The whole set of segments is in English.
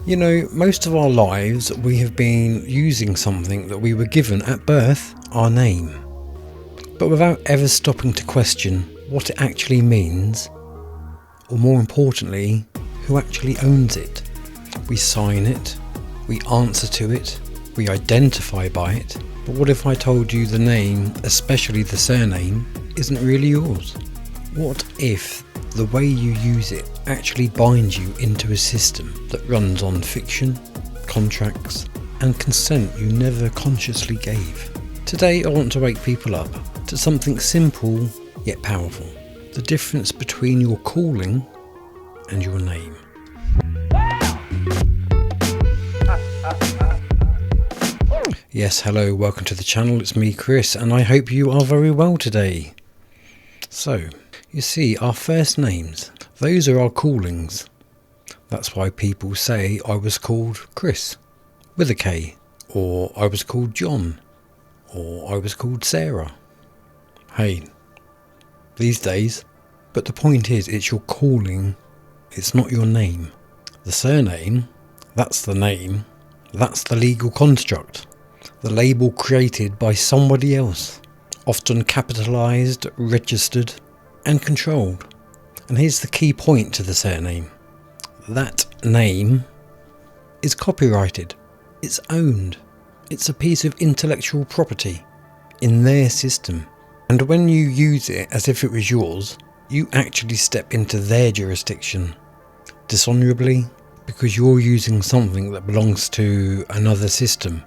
You know, most of our lives we have been using something that we were given at birth, our name, but without ever stopping to question what it actually means, or more importantly, who actually owns it. We sign it, we answer to it, we identify by it, but what if I told you the name, especially the surname, isn't really yours? What if the way you use it actually binds you into a system that runs on fiction, contracts, and consent you never consciously gave? Today I want to wake people up to something simple yet powerful. The difference between your calling and your name. Yes, hello, welcome to the channel. It's me, Chris, and I hope you are very well today. So, you see, our first names, those are our callings. That's why people say I was called Chris with a K, or I was called John, or I was called Sarah. Hey, these days. But the point is, it's your calling, it's not your name. The surname, that's the name, that's the legal construct, the label created by somebody else, often capitalised, registered, and controlled. And here's the key point to the surname. That name is copyrighted. It's owned. It's a piece of intellectual property in their system. And when you use it as if it was yours, you actually step into their jurisdiction. Dishonourably, because you're using something that belongs to another system.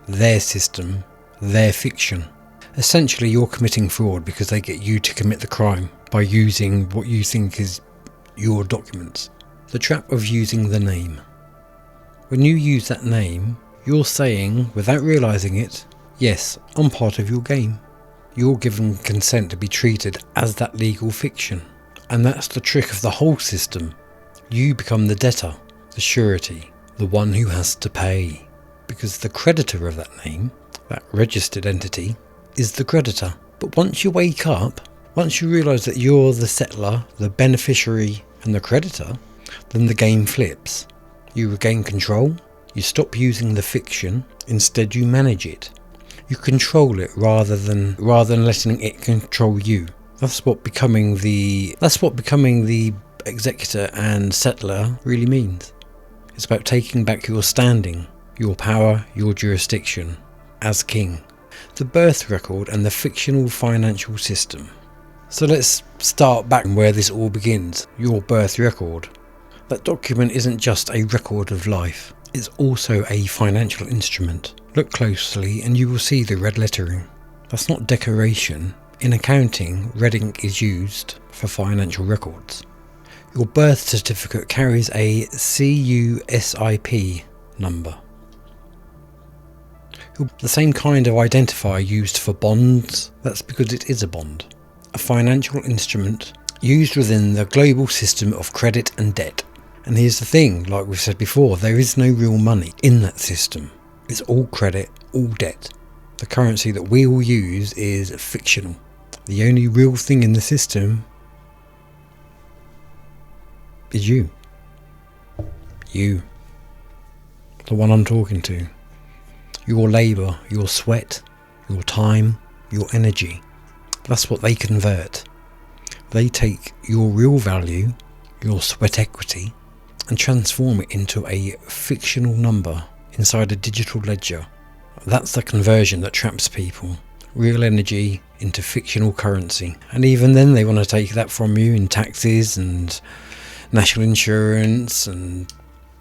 Their system, their fiction. Essentially, you're committing fraud because they get you to commit the crime by using what you think is your documents. The trap of using the name. When you use that name, you're saying, without realising it, yes, I'm part of your game. You're given consent to be treated as that legal fiction. And that's the trick of the whole system. You become the debtor, the surety, the one who has to pay. Because the creditor of that name, that registered entity, is the creditor. But once you wake up, once you realise that you're the settler, the beneficiary and the creditor, then the game flips. You regain control, you stop using the fiction, instead you manage it. You control it rather than letting it control you. That's what becoming the executor and settler really means. It's about taking back your standing, your power, your jurisdiction as king. The birth record and the fictional financial system. So let's start back where this all begins. Your birth record. That document isn't just a record of life. It's also a financial instrument. Look closely and you will see the red lettering. That's not decoration. In accounting, red ink is used for financial records. Your birth certificate carries a CUSIP number. The same kind of identifier used for bonds, that's because it is a bond. A financial instrument used within the global system of credit and debt. And here's the thing, like we've said before, there is no real money in that system. It's all credit, all debt. The currency that we all use is fictional. The only real thing in the system is you. You. The one I'm talking to. Your labour, your sweat, your time, your energy. That's what they convert. They take your real value, your sweat equity, and transform it into a fictional number inside a digital ledger. That's the conversion that traps people. Real energy into fictional currency. And even then they want to take that from you in taxes and national insurance and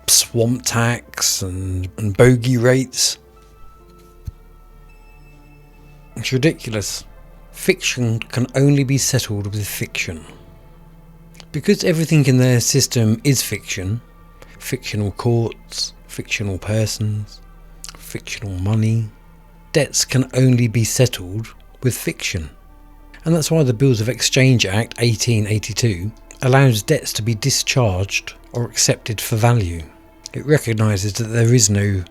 swamp tax and bogey rates. It's ridiculous. Fiction can only be settled with fiction. Because everything in their system is fiction, fictional courts, fictional persons, fictional money, debts can only be settled with fiction. And that's why the Bills of Exchange Act 1882 allows debts to be discharged or accepted for value. It recognises that there is no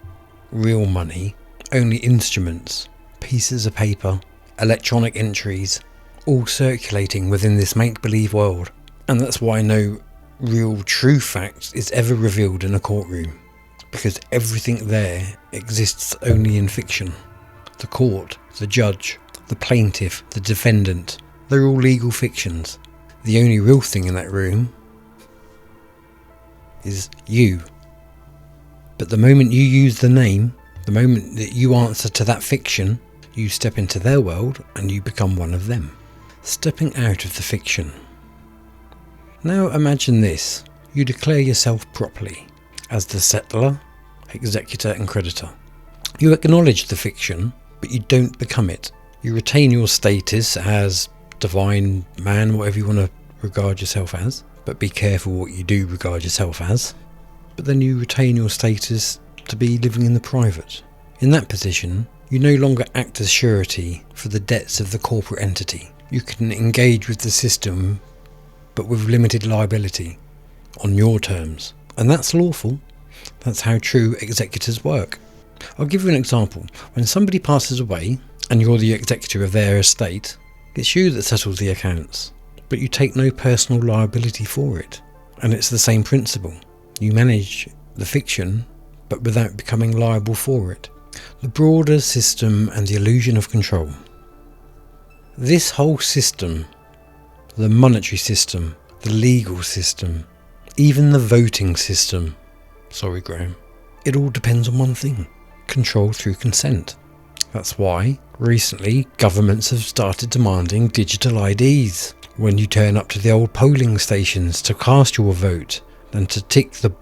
real money, only instruments, pieces of paper, electronic entries, all circulating within this make-believe world. And that's why no real true fact is ever revealed in a courtroom. because everything there exists only in fiction. The court, the judge, the plaintiff, the defendant, they're all legal fictions. The only real thing in that room is you. But the moment you use the name, the moment that you answer to that fiction, you step into their world and you become one of them. Stepping out of the fiction. Now imagine this. You declare yourself properly as the settler, executor and creditor. You acknowledge the fiction, but you don't become it. You retain your status as divine man, whatever you want to regard yourself as, but be careful what you do regard yourself as. But then you retain your status to be living in the private. In that position, you no longer act as surety for the debts of the corporate entity. You can engage with the system, but with limited liability, on your terms. And that's lawful. That's how true executors work. I'll give you an example. When somebody passes away, and you're the executor of their estate, it's you that settles the accounts, but you take no personal liability for it. And it's the same principle. You manage the fiction, but without becoming liable for it. The broader system and the illusion of control. This whole system, the monetary system, the legal system, even the voting system, sorry Graham, it all depends on one thing: control through consent. That's why recently governments have started demanding digital IDs when you turn up to the old polling stations to cast your vote than to tick the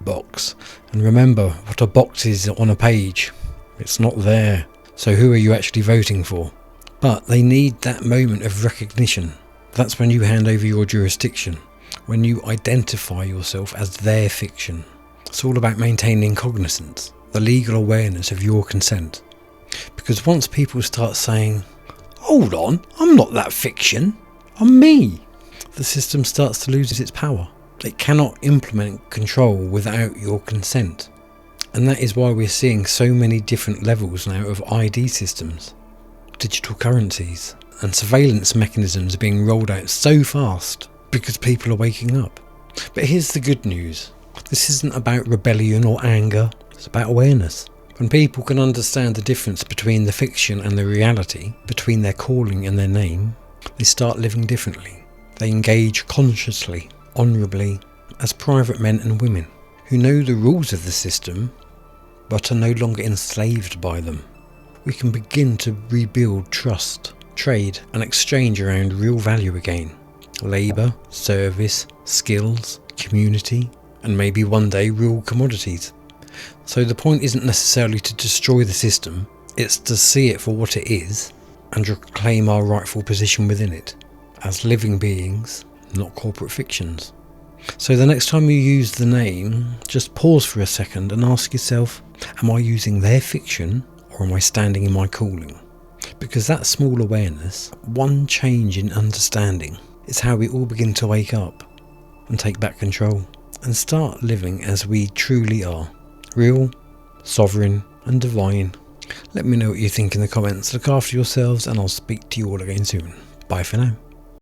box. And remember what a box is on a page. It's not there. So who are you actually voting for? But they need that moment of recognition. That's when you hand over your jurisdiction, when you identify yourself as their fiction. It's all about maintaining cognizance, the legal awareness of your consent. Because once people start saying, hold on, I'm not that fiction, I'm me, the system starts to lose its power. It cannot implement control without your consent. And that is why we're seeing so many different levels now of ID systems, digital currencies, and surveillance mechanisms are being rolled out so fast because people are waking up. But here's the good news. This isn't about rebellion or anger, it's about awareness. When people can understand the difference between the fiction and the reality, between their calling and their name, they start living differently. They engage consciously, honourably, as private men and women who know the rules of the system but are no longer enslaved by them. We can begin to rebuild trust, trade and exchange around real value again. Labour, service, skills, community, and maybe one day real commodities. So the point isn't necessarily to destroy the system, it's to see it for what it is and reclaim our rightful position within it, as living beings, not corporate fictions. So the next time you use the name, just pause for a second and ask yourself, am I using their fiction or am I standing in my calling? Because that small awareness, one change in understanding, is how we all begin to wake up and take back control and start living as we truly are. Real, sovereign and divine. Let me know what you think in the comments. Look after yourselves and I'll speak to you all again soon. Bye for now.